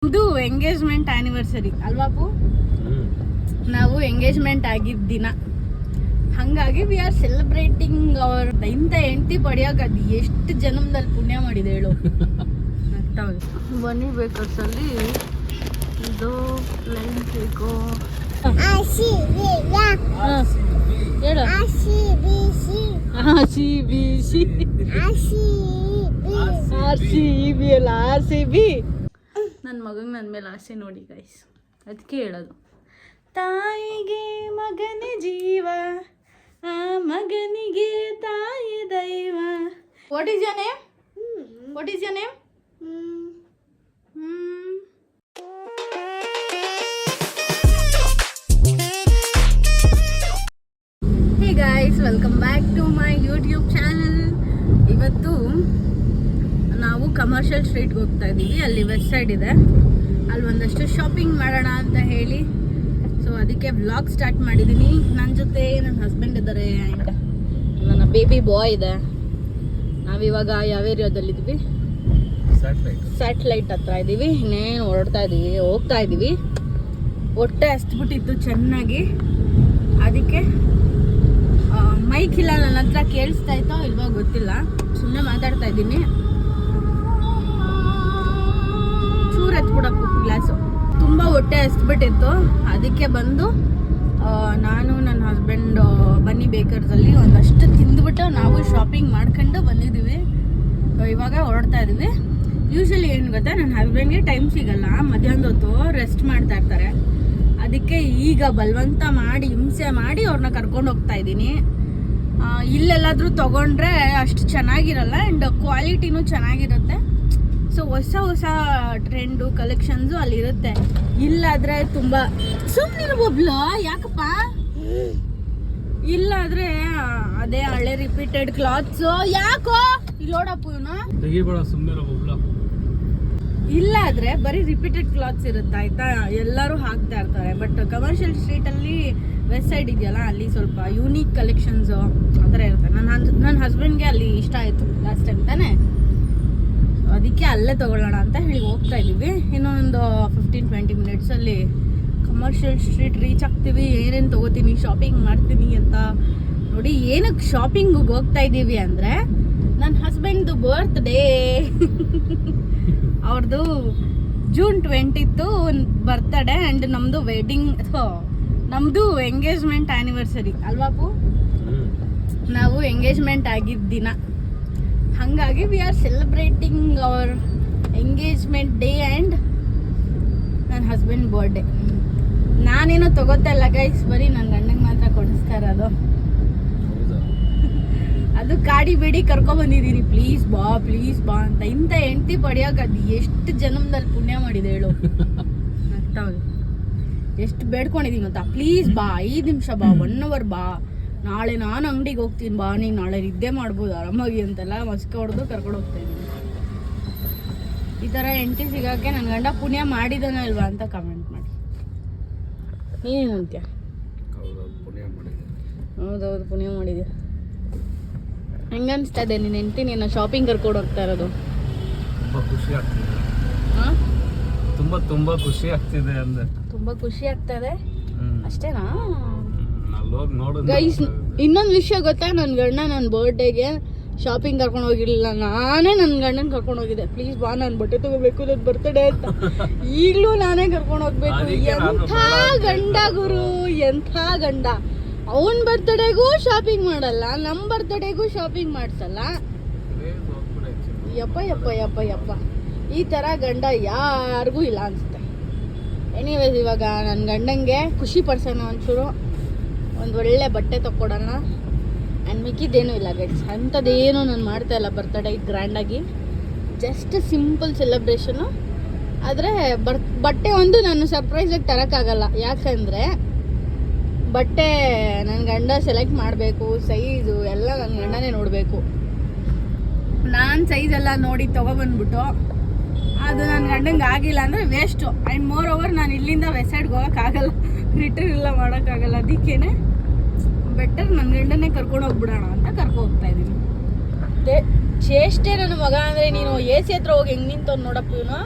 ಇದು engagement anniversary ಅಲ್ವಾಪು. ನಾವು engagement ಆಗಿದ್ದ ದಿನ, ಹಂಗಾಗಿ ವಿ ಆರ್ ಸೆಲೆಬ್ರೇಟಿಂಗ್ ಅವರ್. ಇಂಥ ಹೆಂಡತಿ ಪಡೆಯೋಕೆ ಅದು ಎಷ್ಟು ಜನ್ಮದಲ್ಲಿ ಪುಣ್ಯ ಮಾಡಿದೆ ಹೇಳು. ಬನ್ನಿ ಬೇಕರ್ಸಲ್ಲಿ ಇದು ಲೈನ್ ಕೇಕು ಹೇಳು. RCB ನನ್ನ ಮಗಂಗೆ ನನ್ನ ಮೇಲೆ ಆಸೆ ನೋಡಿ ಗೈಸ್, ಅದಕ್ಕೆ ಹೇಳೋದು. ತಾಯಿಗೆ ಮಗನೇ ಜೀವ, ಆ ಮಗನಿಗೆ ತಾಯಿ ದೈವ. What is your name? What is your name? Hey guys, welcome back to my YouTube channel. ಇವತ್ತು ನಾವು ಕಮರ್ಷಿಯಲ್ ಸ್ಟ್ರೀಟ್ಗೆ ಹೋಗ್ತಾ ಇದ್ದೀವಿ. ಅಲ್ಲಿ ವೆಸ್ಟ್ ಸೈಡ್ ಇದೆ, ಅಲ್ಲಿ ಒಂದಷ್ಟು ಶಾಪಿಂಗ್ ಮಾಡೋಣ ಅಂತ ಹೇಳಿ ಸೊ ಅದಕ್ಕೆ ವ್ಲಾಗ್ ಸ್ಟಾರ್ಟ್ ಮಾಡಿದ್ದೀನಿ. ನನ್ನ ಜೊತೆ ನನ್ನ ಹಸ್ಬೆಂಡ್ ಇದ್ದಾರೆ ಆ್ಯಂಡ್ ನನ್ನ ಬೇಬಿ ಬಾಯ್ ಇದೆ. ನಾವಿವಾಗ ಯಾವ ಏರಿಯಾದಲ್ಲಿದ್ವಿ? ಸ್ಯಾಟಲೈಟ್ ಹತ್ರ ಇದ್ದೀವಿ. ಇನ್ನೇನು ಹೋಗ್ತಾ ಇದ್ದೀವಿ. ಹೊಟ್ಟೆ ಹಸ್ಬಿಟ್ಟಿತ್ತು ಚೆನ್ನಾಗಿ, ಅದಕ್ಕೆ ಮೈಕ್ ಇಲ್ಲ ನನ್ನ ಹತ್ರ. ಕೇಳಿಸ್ತಾ ಇತ್ತೋ ಇಲ್ವೋ ಗೊತ್ತಿಲ್ಲ, ಸುಮ್ಮನೆ ಮಾತಾಡ್ತಾ ಇದ್ದೀನಿ. ಚೂರು ಎತ್ಬಿಡಪ್ಪು ಗ್ಲಾಸು. ತುಂಬ ಹೊಟ್ಟೆ ಹಸ್ಬಿಟ್ಟಿತ್ತು, ಅದಕ್ಕೆ ಬಂದು ನಾನು ನನ್ನ ಹಸ್ಬೆಂಡ್ ಬನ್ನಿ ಬೇಕರ್ಸಲ್ಲಿ ಒಂದಷ್ಟು ತಿಂದ್ಬಿಟ್ಟು ನಾವು ಶಾಪಿಂಗ್ ಮಾಡ್ಕೊಂಡು ಬಂದಿದ್ದೀವಿ. ಇವಾಗ ಹೊರಡ್ತಾ ಇದ್ದೀವಿ. ಯೂಶಲಿ ಏನು ಗೊತ್ತಾ, ನನ್ನ ಹಸ್ಬೆಂಡ್ಗೆ ಟೈಮ್ ಸಿಗಲ್ಲ, ಮಧ್ಯಾಹ್ನದ ಹೊತ್ತು ರೆಸ್ಟ್ ಮಾಡ್ತಾ ಇರ್ತಾರೆ. ಅದಕ್ಕೆ ಈಗ ಬಲವಂತ ಮಾಡಿ ಹಿಂಸೆ ಮಾಡಿ ಅವ್ರನ್ನ ಕರ್ಕೊಂಡು ಹೋಗ್ತಾ ಇದ್ದೀನಿ. ಇಲ್ಲೆಲ್ಲಾದರೂ ತೊಗೊಂಡ್ರೆ ಅಷ್ಟು ಚೆನ್ನಾಗಿರಲ್ಲ ಆ್ಯಂಡ್ ಕ್ವಾಲಿಟಿನೂ ಚೆನ್ನಾಗಿರುತ್ತೆ. ಸೊ ಹೊಸ ಟ್ರೆಂಡು ಕಲೆಕ್ಷನ್ಸು ಅಲ್ಲಿರುತ್ತೆ. ಇಲ್ಲಾದರೆ ತುಂಬ ಸುಮ್ಮನಿರ್ಬೋಬ್ಲು, ಯಾಕಪ್ಪ? ಇಲ್ಲಾದರೆ ಅದೇ ಹಳೆ ರಿಪೀಟೆಡ್ ಕ್ಲಾತ್ಸು. ಯಾಕೋ ಇಲ್ಲಿ ನೋಡಪ್ಪ ಇವನು. ಇಲ್ಲಾದರೆ ಬರೀ ರಿಪೀಟೆಡ್ ಕ್ಲಾತ್ಸ್ ಇರುತ್ತೆ ಆಯ್ತಾ, ಎಲ್ಲರೂ ಹಾಕ್ತಾ ಇರ್ತಾರೆ. ಬಟ್ ಕಮರ್ಷಿಯಲ್ ಸ್ಟ್ರೀಟಲ್ಲಿ ವೆಸ್ಟ್ ಸೈಡ್ ಇದೆಯಲ್ಲ, ಅಲ್ಲಿ ಸ್ವಲ್ಪ ಯೂನಿಕ್ ಕಲೆಕ್ಷನ್ಸು ಆ ಥರ ಇರುತ್ತೆ. ನನ್ನ ಹಸ್ಬೆಂಡ್ಗೆ ಅಲ್ಲಿ ಇಷ್ಟ ಆಯಿತು ಲಾಸ್ಟ್ ಟೈಮ್ ತಾನೇ, ಅದಕ್ಕೆ ಅಲ್ಲೇ ತೊಗೊಳ್ಳೋಣ ಅಂತ ಹೇಳಿ ಹೋಗ್ತಾ ಇದ್ದೀವಿ. ಇನ್ನೊಂದು 15-20 ಮಿನಿಟ್ಸಲ್ಲಿ ಕಮರ್ಷಿಯಲ್ ಸ್ಟ್ರೀಟ್ ರೀಚ್ ಆಗ್ತೀವಿ. ಏನೇನು ತೊಗೋತೀನಿ, ಶಾಪಿಂಗ್ ಮಾಡ್ತೀನಿ ಅಂತ ನೋಡಿ. ಏನಕ್ಕೆ ಶಾಪಿಂಗಿಗೆ ಹೋಗ್ತಾ ಇದ್ದೀವಿ ಅಂದರೆ, ನನ್ನ ಹಸ್ಬೆಂಡ್ದು ಬರ್ತ್ಡೇ. ಅವ್ರದ್ದು June 20th ಬರ್ತಡೇ ಆ್ಯಂಡ್ ನಮ್ಮದು ಎಂಗೇಜ್ಮೆಂಟ್ ಆ್ಯನಿವರ್ಸರಿ ಅಲ್ವಾಪು. ನಾವು ಎಂಗೇಜ್ಮೆಂಟ್ ಆಗಿದ್ದ ದಿನ, ಹಾಗಾಗಿ we are celebrating our engagement day and ನನ್ನ ಹಸ್ಬೆಂಡ್ ಬರ್ಡೇ. ನಾನೇನೋ ತಗೋತಾ ಇಲ್ಲ ಗೈಸ್, ಬರೀ ನನ್ನ ಗಂಡಂಗೆ ಮಾತ್ರ ಕೊಡಿಸ್ತಾ ಇರೋದು. ಅದು ಕಾಡಿ ಬೇಡಿ ಕರ್ಕೊಬಂದಿದ್ದೀನಿ, ಪ್ಲೀಸ್ ಬಾ ಅಂತ. ಇಂಥ ಹೆಂಡತಿ ಪಡೆಯೋಕೆ ಅದು ಎಷ್ಟು ಜನ್ಮದಲ್ಲಿ ಪುಣ್ಯ ಮಾಡಿದೆ ಹೇಳು. ಆಗ್ತಾವೆ ಎಷ್ಟು ಬೇಡ್ಕೊಂಡಿದ್ದೀನಿ ಗೊತ್ತಾ. ಪ್ಲೀಸ್ ಬಾ, 5 ನಿಮಿಷ ಬಾ, 1 hour ಬಾ, ನಾಳೆ ನಾನು ಅಂಗಡಿಗೆ ಹೋಗ್ತೀನಿ ಬಾ, ನೀನು ನಾಳೆ ನಿದ್ದೆ ಮಾಡ್ಬೋದು ಆರಾಮಾಗಿ ಅಂತೆಲ್ಲ ಮಸ್ಕ ಹೊಡೆದು ಕರ್ಕೊಂಡು ಹೋಗ್ತಾ ಇದ್ದೀನಿ. ಈ ಥರ ಹೆಂಡತಿ ಸಿಗೋಕ್ಕೆ ನನ್ನ ಗಂಡ ಪುಣ್ಯ ಮಾಡಿದಾನ ಇಲ್ವಾ ಅಂತ ಕಮೆಂಟ್ ಮಾಡಿ. ನೀನೇನು ಅಂತೀಯ? ಹೌದೌದು, ಪುಣ್ಯ ಮಾಡಿದ್ಯಾ. ಹೆಂಗನ್ಸ್ತಾ ಇದೆ ನಿನ್ನ ಹೆಂಡತಿ ನೀನು ಶಾಪಿಂಗ್ ಕರ್ಕೊಂಡು ಹೋಗ್ತಾ ಇರೋದು? ತುಂಬ ಖುಷಿ ಆಗ್ತಿದೆ ಅಂದೆ. ತುಂಬ ಖುಷಿ ಆಗ್ತಾ ಇದೆ ಅಷ್ಟೇನಾ? ಗೈಸ್, ಇನ್ನೊಂದು ವಿಷಯ ಗೊತ್ತಾ, ನನ್ನ ಗಂಡ ನನ್ನ ಬರ್ಡೇಗೆ ಶಾಪಿಂಗ್ ಕರ್ಕೊಂಡು ಹೋಗಿರ್ಲಿಲ್ಲ. ನಾನೇ ನನ್ನ ಗಂಡನ ಕರ್ಕೊಂಡು ಹೋಗಿದ್ದೆ. ಪ್ಲೀಸ್ ಬಾ, ನಾನು ಬಟ್ಟೆ ತಗೋಬೇಕು, ನನ್ನ ಬರ್ತಡೇ ಅಂತ. ಈಗಲೂ ನಾನೇ ಕರ್ಕೊಂಡು ಹೋಗ್ಬೇಕು. ಎಂಥ ಗಂಡ ಗುರು, ಎಂಥ ಗಂಡ. ಅವನ ಬರ್ತಡೇಗೂ ಶಾಪಿಂಗ್ ಮಾಡಲ್ಲ, ನಮ್ಮ ಬರ್ತಡೇಗೂ ಶಾಪಿಂಗ್ ಮಾಡಿಸಲ್ಲ. ಯಪ್ಪ ಈ ಥರ ಗಂಡ ಯಾರಿಗೂ ಇಲ್ಲ ಅನಿಸುತ್ತೆ. ಎನಿವೇಸ್, ಇವಾಗ ನನ್ನ ಗಂಡಂಗೆ ಖುಷಿ ಪಡ್ಸೋಣ ಒಂಚೂರು, ಒಂದು ಒಳ್ಳೆ ಬಟ್ಟೆ ತಕ್ಕೊಡೋಣ. ಆ್ಯಂಡ್ ಮಿಕ್ಕಿದ್ದೇನೂ ಇಲ್ಲ ಗೈಸ್, ಅಂಥದ್ದೇನೂ ನಾನು ಮಾಡ್ತಾ ಇಲ್ಲ ಬರ್ತಡೇ ಗ್ರ್ಯಾಂಡಾಗಿ. Just simple celebration. ಆದರೆ ಬಟ್ಟೆ ಒಂದು ನಾನು ಸರ್ಪ್ರೈಸಾಗಿ ತರೋಕ್ಕಾಗಲ್ಲ, ಯಾಕಂದರೆ ಬಟ್ಟೆ ನನ್ನ ಗಂಡ ಸೆಲೆಕ್ಟ್ ಮಾಡಬೇಕು, ಸೈಜು ಎಲ್ಲ ನನ್ನ ಗಂಡನೇ ನೋಡಬೇಕು. ನಾನು ಸೈಜೆಲ್ಲ ನೋಡಿ ತೊಗೊಬಂದ್ಬಿಟ್ಟು ಅದು ನನ್ನ ಗಂಡಂಗೆ ಆಗಿಲ್ಲ ಅಂದರೆ ವೇಸ್ಟು. ಆ್ಯಂಡ್ ಮೋರ್ ಓವರ್ ನಾನು ಇಲ್ಲಿಂದ ವೆಸ್ಟ್ ಸೈಡ್ಗೆ ಹೋಗೋಕ್ಕಾಗಲ್ಲ, ರಿಟರ್ನ್ ಎಲ್ಲ ಮಾಡೋಕ್ಕಾಗಲ್ಲ. ಅದಕ್ಕೇ ಬೆಟರ್ ನನ್ನ ಗಂಡನ್ನೇ ಕರ್ಕೊಂಡು ಹೋಗ್ಬಿಡೋಣ ಅಂತ ಕರ್ಕೊಂಡು ಹೋಗ್ತಾ ಇದ್ದೀನಿ. ಚೇಷ್ಟೆ ನನ್ನ ಮಗ ಅಂದರೆ. ನೀನು AC ಹತ್ರ ಹೋಗಿ ಹೆಂಗೆ ನಿಂತವ್ನು ನೋಡಪ್ಪ ಇವನು.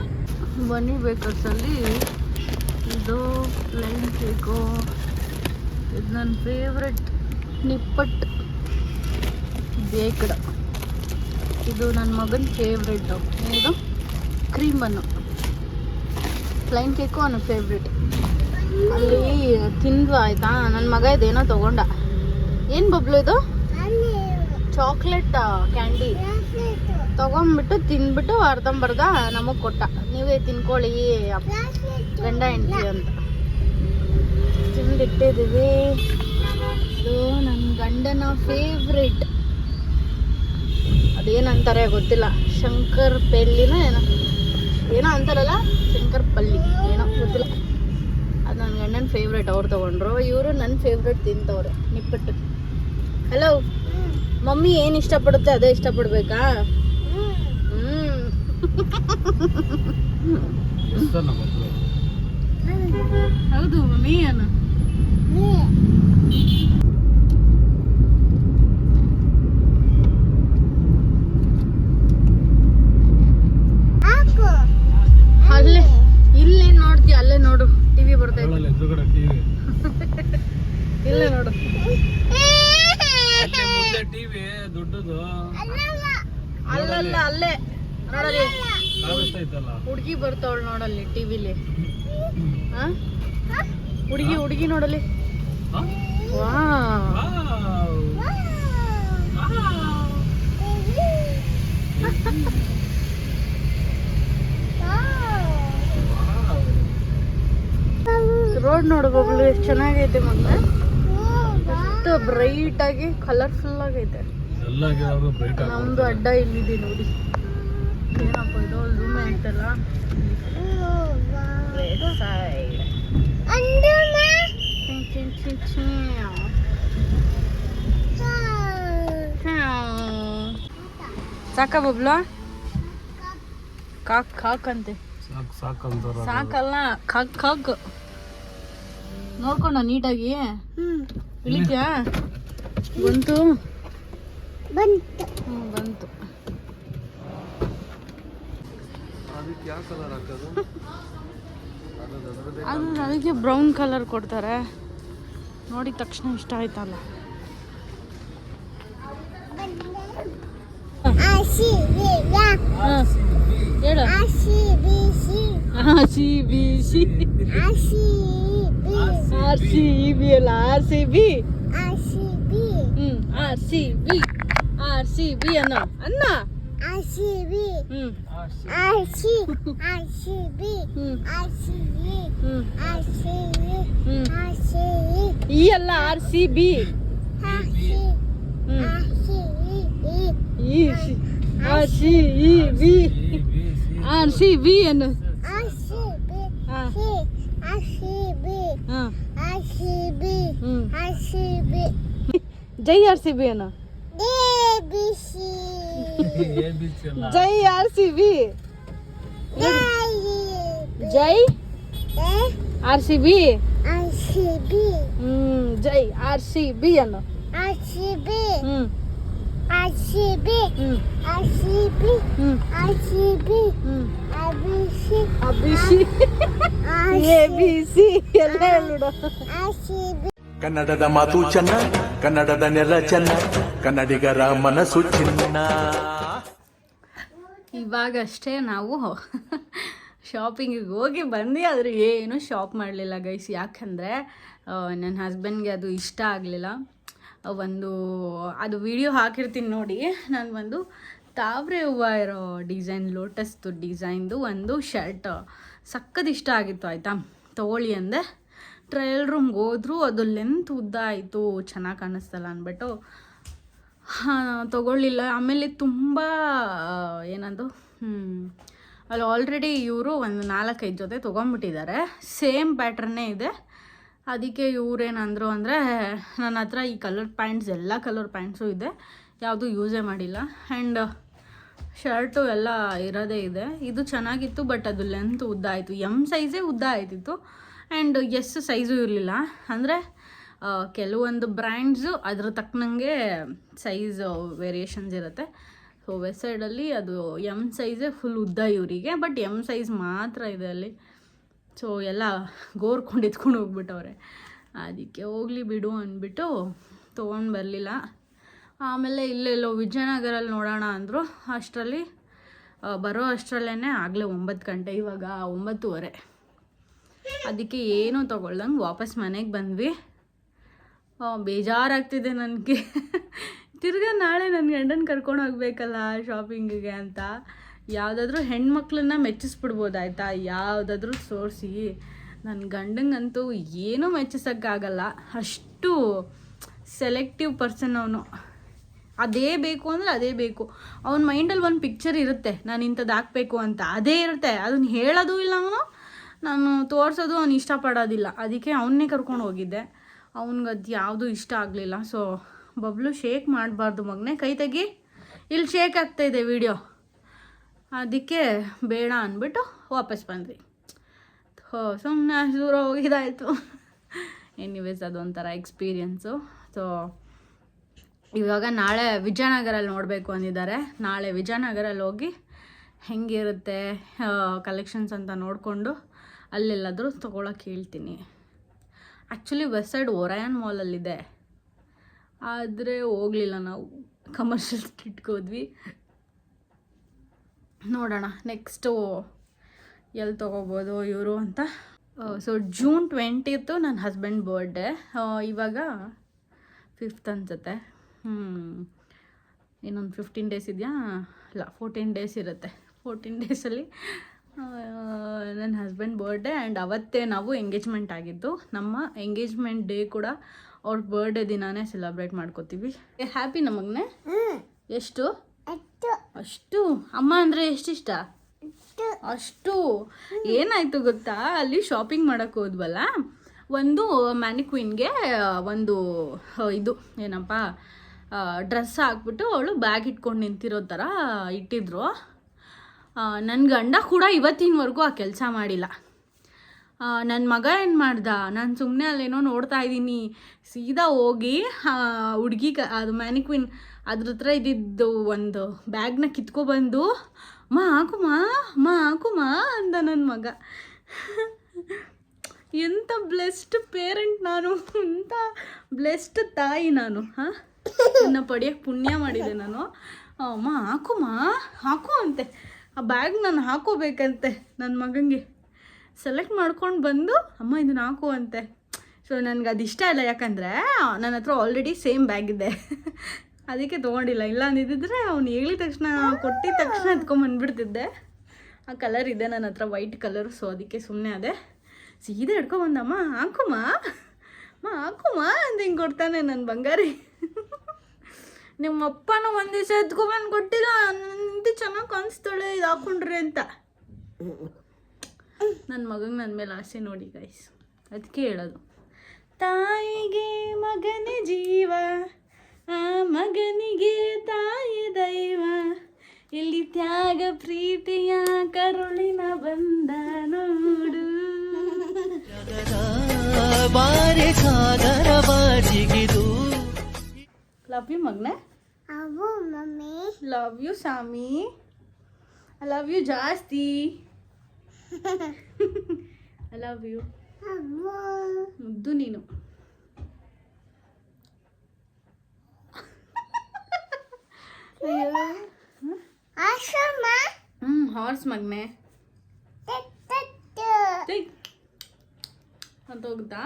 ಬನ್ನಿ ಬೇಕರ್ಸಲ್ಲಿ ಇದು ಪ್ಲೈನ್ ಕೇಕು. ಇದು ನನ್ನ ಫೇವ್ರೆಟ್ ನಿಪ್ಪಟ್ಟು ಬೇಕ್ಡ್. ಇದು ನನ್ನ ಮಗನ ಫೇವ್ರೆಟ್ಟು. ಇದು ಕ್ರೀಮ್ ಬನ್ನು. ಪ್ಲೈನ್ ಕೇಕು ಅವನ ಫೇವ್ರೆಟ್. ಅಲ್ಲಿ ತಿಂದ್ವಾ ಆಯಿತಾ, ನನ್ನ ಮಗ ಇದೇನೋ ತೊಗೊಂಡ. ಏನು ಬಬ್ಲು ಇದು? ಚಾಕ್ಲೇಟ್ ಕ್ಯಾಂಡಿ ತೊಗೊಂಡ್ಬಿಟ್ಟು ತಿಂದ್ಬಿಟ್ಟು ಅರ್ಧಂಬರ್ಧ ನಮಗೆ ಕೊಟ್ಟ. ನೀವೇ ತಿನ್ಕೊಳ್ಳಿ ಗಂಡ ಹೆಂಡತಿ ಅಂತ ತಿಂದಿಟ್ಟಿದ್ದೀವಿ. ಇದು ನನ್ನ ಗಂಡನ ಫೇವ್ರೆಟ್. ಅದೇನಂತಾರೆ ಗೊತ್ತಿಲ್ಲ, ಶಂಕರ್ ಪೆಲ್ಲಿನ ಏನೋ ಅಂತಾರಲ್ಲ, ಶಂಕರ್ ಪಲ್ಲಿ ಏನೋ ಗೊತ್ತಿಲ್ಲ. ಅದು ನನ್ನ ಗಂಡನ ಫೇವ್ರೇಟ್. ಅವ್ರು ತೊಗೊಂಡ್ರು. ಇವರು ನನ್ನ ಫೇವ್ರೇಟ್ ತಿಂತವ್ರೆ ನಿಪ್ಪಟ್ಟು. ಹಲೋ, ಮಮ್ಮಿ ಏನು ಇಷ್ಟಪಡುತ್ತೆ ಅದೇ ಇಷ್ಟಪಡ್ಬೇಕಾ? ಹೌದು ಮಮ್ಮಿ. ಏನು ಅಲ್ಲೇ ಇಲ್ಲೇ ನೋಡ್ತೀಯ? ಅಲ್ಲೇ ನೋಡು, ಟಿವಿ ಬರ್ತಾ ಇದೆ. ಇಲ್ಲೇ ನೋಡು. ಅಲ್ಲಲ್ಲ, ಅಲ್ಲೇ ನೋಡಲಿ ಹುಡುಗಿ ಬರ್ತಾವಳು ನೋಡಲ್ಲಿ ಟಿವಿಲಿ. ಹುಡುಗಿ ನೋಡಲಿ. ವಾ, ರೋಡ್ ನೋಡು ಬಬ್ಲು, ಎಷ್ಟು ಚೆನ್ನಾಗೈತೆ ಮಗ. ಎಷ್ಟು ಬ್ರೈಟ್ ಆಗಿ ಕಲರ್ಫುಲ್ ಆಗೈತೆ. ನಮ್ದು ಅಡ್ಡ ಇಲ್ಲಿದೆ ನೋಡಿ. ಏನಪ್ಪ ಇದು ರೂಮ್ ಐತಲ್ಲ ಸೈಡ್. ಸಾಕ ಬಬ್ಲು? ಕಾಕ್ ಕಾಕ್ ಅಂತೆ. ಸಾಕಲ್ಲ, ಕಾಕ್ ಕಾಕ್. ನೋಡ್ಕೊಂಡ ನೀಟಾಗಿ ಇಳಿತ್ಯಾ? ಬಂತು ಬಂತು. ಅದು ಅದಕ್ಕೆ ಬ್ರೌನ್ ಕಲರ್ ಕೊಡ್ತಾರೆ. ನೋಡಿದ ತಕ್ಷಣ ಇಷ್ಟ ಆಯ್ತಲ್ಲ. ಹೇಳು. RCB ಅಲ್ಲ, RCB. RCB ಅನ್ನೋ ಅನ್ನ. ಈ ಅಲ್ಲ, RCB. RCB ಅನ್ನು. ಜೈ RCB ಅನ್ನು. ಜೈ RCB. ಜೈ RCB. ಜೈ RCB ಅನ್ನು. ABC ಎಲ್ಲ ಹೇಳಿಡು. ಕನ್ನಡದ ಮಾತು ಚೆನ್ನ, ಕನ್ನಡದ ನೆಲ ಚೆನ್ನ, ಕನ್ನಡಿಗರ ಮನಸ್ಸು ಚಿನ್ನ. ಇವಾಗಷ್ಟೇ ನಾವು ಶಾಪಿಂಗಿಗೆ ಹೋಗಿ ಬಂದು, ಆದರೆ ಏನು ಶಾಪ್ ಮಾಡಲಿಲ್ಲ ಗೈಸ್. ಯಾಕಂದರೆ ನನ್ನ ಹಸ್ಬೆಂಡ್ಗೆ ಅದು ಇಷ್ಟ ಆಗಲಿಲ್ಲ. ಅದು ವಿಡಿಯೋ ಹಾಕಿರ್ತೀನಿ ನೋಡಿ. ನಾನು ಒಂದು ತಾವರೆ ಹೂವು ಇರೋ ಡಿಸೈನ್, ಲೋಟಸ್ದು ಡಿಸೈನ್ದು ಒಂದು ಶರ್ಟ್ ಸಕ್ಕತ್ ಇಷ್ಟ ಆಗಿತ್ತು ಆಯಿತಾ. ತೊಗೊಳ್ಳಿ ಅಂದೆ. ಟ್ರಯಲ್ ರೂಮ್ಗೆ ಹೋದ್ರು, ಅದು ಲೆಂತ್ ಉದ್ದ ಆಯಿತು, ಚೆನ್ನಾಗಿ ಕಾಣಿಸ್ತಲ್ಲ ಅಂದ್ಬಿಟ್ಟು ತೊಗೊಳ್ಳಿಲ್ಲ. ಆಮೇಲೆ ತುಂಬ ಏನದು, ಅಲ್ಲಿ ಆಲ್ರೆಡಿ ಇವರು ಒಂದು 4-5 ಜೊತೆ ತೊಗೊಂಡ್ಬಿಟ್ಟಿದ್ದಾರೆ. ಸೇಮ್ ಪ್ಯಾಟ್ರನ್ನೇ ಇದೆ. ಅದಕ್ಕೆ ಇವ್ರೇನಂದರು ಅಂದರೆ, ನನ್ನ ಹತ್ರ ಈ ಕಲರ್ ಪ್ಯಾಂಟ್ಸ್, ಎಲ್ಲ ಕಲರ್ ಪ್ಯಾಂಟ್ಸು ಇದೆ, ಯಾವುದೂ ಯೂಸೇ ಮಾಡಿಲ್ಲ. ಆ್ಯಂಡ್ ಶರ್ಟು ಎಲ್ಲ ಇರೋದೇ ಇದೆ. ಇದು ಚೆನ್ನಾಗಿತ್ತು, ಬಟ್ ಅದು ಲೆಂತ್ ಉದ್ದ ಆಯಿತು. M ಸೈಜೇ ಉದ್ದ ಆಯ್ತಿತ್ತು. ಆ್ಯಂಡ್ S ಸೈಜು ಇರಲಿಲ್ಲ. ಅಂದರೆ ಕೆಲವೊಂದು ಬ್ರ್ಯಾಂಡ್ಸು ಅದ್ರ ತಕ್ಕನಂಗೆ ಸೈಜ್ ವೇರಿಯೇಷನ್ಸ್ ಇರುತ್ತೆ. ಸೊ ವೆಸ್ಟ್ ಸೈಡಲ್ಲಿ ಅದು ಎಮ್ ಸೈಜೇ ಫುಲ್ ಉದ್ದ ಇವರಿಗೆ, ಬಟ್ ಎಮ್ ಸೈಜ್ ಮಾತ್ರ ಇದೆ ಅಲ್ಲಿ. ಸೊ ಎಲ್ಲ ಗೋರ್ಕೊಂಡು ಎತ್ಕೊಂಡು ಹೋಗ್ಬಿಟ್ಟವ್ರೆ. ಅದಕ್ಕೆ ಹೋಗಲಿ ಬಿಡು ಅಂದ್ಬಿಟ್ಟು ತೊಗೊಂಡು ಬರಲಿಲ್ಲ. ಆಮೇಲೆ ಇಲ್ಲೆಲ್ಲೋ ವಿಜಯನಗರಲ್ಲಿ ನೋಡೋಣ ಅಂದರು. ಅಷ್ಟರಲ್ಲಿ ಬರೋ ಅಷ್ಟರಲ್ಲೇ ಆಗಲೇ 9 ಗಂಟೆ, ಇವಾಗ 9:30. ಅದಕ್ಕೆ ಏನೂ ತೊಗೊಳ್ದಂಗೆ ವಾಪಸ್ ಮನೆಗೆ ಬಂದ್ವಿ. ಬೇಜಾರಾಗ್ತಿದೆ ನನಗೆ. ತಿರ್ಗಾ ನಾಳೆ ನನ್ನ ಗಂಡನ ಕರ್ಕೊಂಡು ಹೋಗ್ಬೇಕಲ್ಲ ಶಾಪಿಂಗಿಗೆ ಅಂತ. ಯಾವುದಾದ್ರೂ ಹೆಣ್ಮಕ್ಳನ್ನ ಮೆಚ್ಚಿಸ್ಬಿಡ್ಬೋದಾಯ್ತಾ, ಯಾವುದಾದ್ರೂ ತೋರಿಸಿ. ನನ್ನ ಗಂಡಂಗಂತೂ ಏನೂ ಮೆಚ್ಚಿಸೋಕ್ಕಾಗಲ್ಲ, ಅಷ್ಟು ಸೆಲೆಕ್ಟಿವ್ ಪರ್ಸನ್ ಅವನು. ಅದೇ ಬೇಕು ಅಂದರೆ ಅದೇ ಬೇಕು. ಅವ್ನ ಮೈಂಡಲ್ಲಿ ಒಂದು ಪಿಕ್ಚರ್ ಇರುತ್ತೆ, ನಾನು ಇಂಥದ್ದು ಹಾಕಬೇಕು ಅಂತ, ಅದೇ ಇರುತ್ತೆ. ಅದನ್ನು ಹೇಳೋದು ಇಲ್ಲ ಅವನು, ನಾನು ತೋರಿಸೋದು ಅವ್ನು ಇಷ್ಟಪಡೋದಿಲ್ಲ. ಅದಕ್ಕೆ ಅವನ್ನೇ ಕರ್ಕೊಂಡು ಹೋಗಿದ್ದೆ. ಅವ್ನಿಗೆ ಅದು ಯಾವುದೂ ಇಷ್ಟ ಆಗಲಿಲ್ಲ. ಸೊ ಬಬ್ಲು ಶೇಕ್ ಮಾಡಬಾರ್ದು ಮಗನೇ, ಕೈ ತೆಗಿ, ಇಲ್ಲಿ ಶೇಕ್ ಆಗ್ತಾಯಿದೆ ವಿಡಿಯೋ. ಅದಕ್ಕೆ ಬೇಡ ಅಂದ್ಬಿಟ್ಟು ವಾಪಸ್ ಬಂದ್ವಿ. ಸುಮ್ಮನೆ ಅಷ್ಟು ದೂರ ಹೋಗಿದ್ದಾಯಿತು. ಎನಿವೇಸ್ ಅದೊಂಥರ ಎಕ್ಸ್ಪೀರಿಯನ್ಸು. ಸೊ ಇವಾಗ ನಾಳೆ ವಿಜಯನಗರಲ್ಲಿ ನೋಡಬೇಕು ಅಂದಿದ್ದಾರೆ. ನಾಳೆ ವಿಜಯನಗರಲ್ಲಿ ಹೋಗಿ ಹೆಂಗಿರುತ್ತೆ ಕಲೆಕ್ಷನ್ಸ್ ಅಂತ ನೋಡಿಕೊಂಡು ಅಲ್ಲೆಲ್ಲಾದರೂ ತೊಗೊಳಕ್ಕೆ ಹೇಳ್ತೀನಿ. ಆ್ಯಕ್ಚುಲಿ ವೆಸ್ಟ್ ಸೈಡ್ ಒರಾಯನ್ ಮಾಲಲ್ಲಿದೆ, ಆದರೆ ಹೋಗಲಿಲ್ಲ ನಾವು, ಕಮರ್ಷಿಯಲ್ ಸ್ಟ್ರೀಟ್ಗೆ ಹೋದ್ವಿ. ನೋಡೋಣ ನೆಕ್ಸ್ಟು ಎಲ್ಲಿ ತೊಗೋಬೋದು ಇವರು ಅಂತ. ಸೊ ಜೂನ್ 20th ನನ್ನ ಹಸ್ಬೆಂಡ್ ಬರ್ಡೇ. ಇವಾಗ 5th ಅನ್ಸುತ್ತೆ. ಇನ್ನೊಂದು 15 ಡೇಸ್ ಇದೆಯಾ, ಇಲ್ಲ 14 ಡೇಸ್ ಇರುತ್ತೆ. 14 ಡೇಸಲ್ಲಿ ನನ್ನ ಹಸ್ಬೆಂಡ್ ಬರ್ಡೇ. ಆ್ಯಂಡ್ ಅವತ್ತೇ ನಾವು ಎಂಗೇಜ್ಮೆಂಟ್ ಆಗಿದ್ದು. ನಮ್ಮ ಎಂಗೇಜ್ಮೆಂಟ್ ಡೇ ಕೂಡ ಅವ್ರ ಬರ್ಡೇ ದಿನಾನೇ ಸೆಲೆಬ್ರೇಟ್ ಮಾಡ್ಕೋತೀವಿ. ಹ್ಯಾಪಿ ನಮಗನೇ. ಎಷ್ಟು? ಅಷ್ಟು. ಅಮ್ಮ ಅಂದರೆ ಎಷ್ಟಿಷ್ಟ? ಅಷ್ಟು. ಏನಾಯಿತು ಗೊತ್ತಾ, ಅಲ್ಲಿ ಶಾಪಿಂಗ್ ಮಾಡೋಕ್ಕೆ ಹೋದ್ವಲ್ಲ, ಒಂದು ಮ್ಯಾನಿಕ್ವಿನ್ಗೆ ಒಂದು ಇದು ಏನಪ್ಪ ಡ್ರೆಸ್ ಹಾಕ್ಬಿಟ್ಟು ಅವಳು ಬ್ಯಾಗ್ ಇಟ್ಕೊಂಡು ನಿಂತಿರೋ ಥರ ಇಟ್ಟಿದ್ರು. ನನ್ನ ಗಂಡ ಕೂಡ ಇವತ್ತಿನವರೆಗೂ ಆ ಕೆಲಸ ಮಾಡಿಲ್ಲ. ನನ್ನ ಮಗ ಏನು ಮಾಡ್ದ, ನಾನು ಸುಮ್ಮನೆ ಅಲ್ಲೇನೋ ನೋಡ್ತಾ ಇದ್ದೀನಿ, ಸೀದಾ ಹೋಗಿ ಹುಡುಗಿ ಅದು ಮ್ಯಾನಿಕ್ವಿನ್ ಅದ್ರ ಹತ್ರ ಇದ್ದಿದ್ದು ಒಂದು ಬ್ಯಾಗ್ನ ಕಿತ್ಕೊಬಂದು ಹಾಕುಮಾ ಅಂದ ನನ್ನ ಮಗ. ಎಂಥ ಬ್ಲೆಸ್ಡ್ ಪೇರೆಂಟ್ ನಾನು, ಎಂಥ ಬ್ಲೆಸ್ಡ್ ತಾಯಿ ನಾನು. ನನ್ನ ಪಡೆಯೋಕ್ಕೆ ಪುಣ್ಯ ಮಾಡಿದೆ ನಾನು. ಹಾಕು ಅಂತೆ. ಆ ಬ್ಯಾಗ್ ನಾನು ಹಾಕೋಬೇಕಂತೆ ನನ್ನ ಮಗನಿಗೆ. ಸೆಲೆಕ್ಟ್ ಮಾಡ್ಕೊಂಡು ಬಂದು ಅಮ್ಮ ಇದನ್ನ ಹಾಕು ಅಂತೆ. ಸೊ ನನಗೆ ಅದು ಇಷ್ಟ ಇಲ್ಲ, ಯಾಕಂದರೆ ನನ್ನ ಹತ್ರ ಆಲ್ರೆಡಿ ಸೇಮ್ ಬ್ಯಾಗ್ ಇದೆ. ಅದಕ್ಕೆ ತೊಗೊಂಡಿಲ್ಲ. ಇಲ್ಲ ಅಂದಿದ್ದರೆ ಅವ್ನು ಹೇಳಿದ ತಕ್ಷಣ, ಕೊಟ್ಟಿದ ತಕ್ಷಣ ಎತ್ಕೊಂಬಂದ್ಬಿಡ್ತಿದ್ದೆ. ಆ ಕಲರ್ ಇದೆ ನನ್ನ ಹತ್ರ, ವೈಟ್ ಕಲರ್. ಸೊ ಅದಕ್ಕೆ ಸುಮ್ಮನೆ ಅದೇ ಸೀದಾ ಹಿಡ್ಕೊಬಂದಮ್ಮ ಹಾಕುಮ ಅಂತ ಹಿಂಗೆ ಕೊಡ್ತಾನೆ ನನ್ನ ಬಂಗಾರಿ. ನಿಮ್ಮ ಅಪ್ಪನೂ ಒಂದು ದಿವಸ ಎತ್ಕೊಬಂದು ಕೊಟ್ಟಿಲ್ಲ, ನಂದು ಚೆನ್ನಾಗಿ ಕಾಣಿಸ್ತಾಳೆ ಇದು ಹಾಕೊಂಡ್ರಿ ಅಂತ. ನನ್ನ ಮಗಂಗೆ ನನ್ನ ಮೇಲೆ ಆಸೆ ನೋಡಿ ಗೈಸ್, ಅದಕ್ಕೆ ಹೇಳೋದು. ತಾಯಿಗೆ ಮಗನೇ ಜೀವ, ಆ ಮಗನಿಗೆ ತಾಯಿ ದೈವ, ಇಲ್ಲಿ ತ್ಯಾಗ ಪ್ರೀತಿಯ ಕರುಳಿನ ಬಂದ ನೋಡು. ಲವ್ ಯು ಮಗ್ನೆ. ಲವ್ ಯು ಸಾಮಿ. ಐ ಲವ್ ಯು ಜಾಸ್ತಿ. I love you. ಮುದ್ದು ನೀನು. ಹಾರ್ಸ್ ಮಗ್ನೆ ಅಂತ ಹೋಗುತ್ತಾ.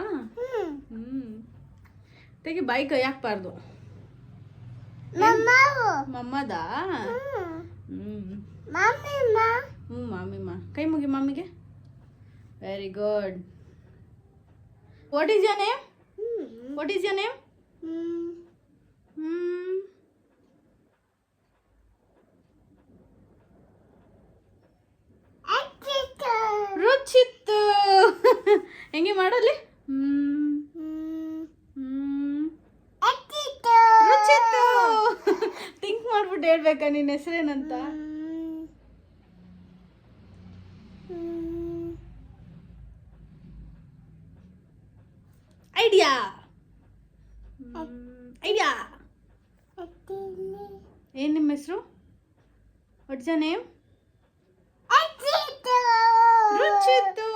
ತೆಗಿ, ಬಾಯಿ ಕೈ ಹಾಕ್ಬಾರ್ದು. ಮಮ್ಮದಾ? ಮಾಮಿಮ್ಮ. ಕೈ ಮುಗಿ ಮಾಮಿಗೆ. Very good. What is your name? What is your name? ರುಚಿತ್ತು. ಹೆಂಗೆ ಮಾಡಲಿ? ರುಚಿತ್ತು. ಥಿಂಕ್ ಮಾಡ್ಬಿಟ್ಟು ಹೇಳ್ಬೇಕಾ ನಿನ್ನ ಹೆಸರೇನಂತ? ಐಡಿಯಾ. ಏನ್ ನಿಮ್ಮ ಹೆಸರು? What's your name? ರುಚಿತು.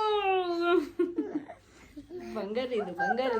ಬಂಗಾರ ಇದು ಬಂಗಾರ.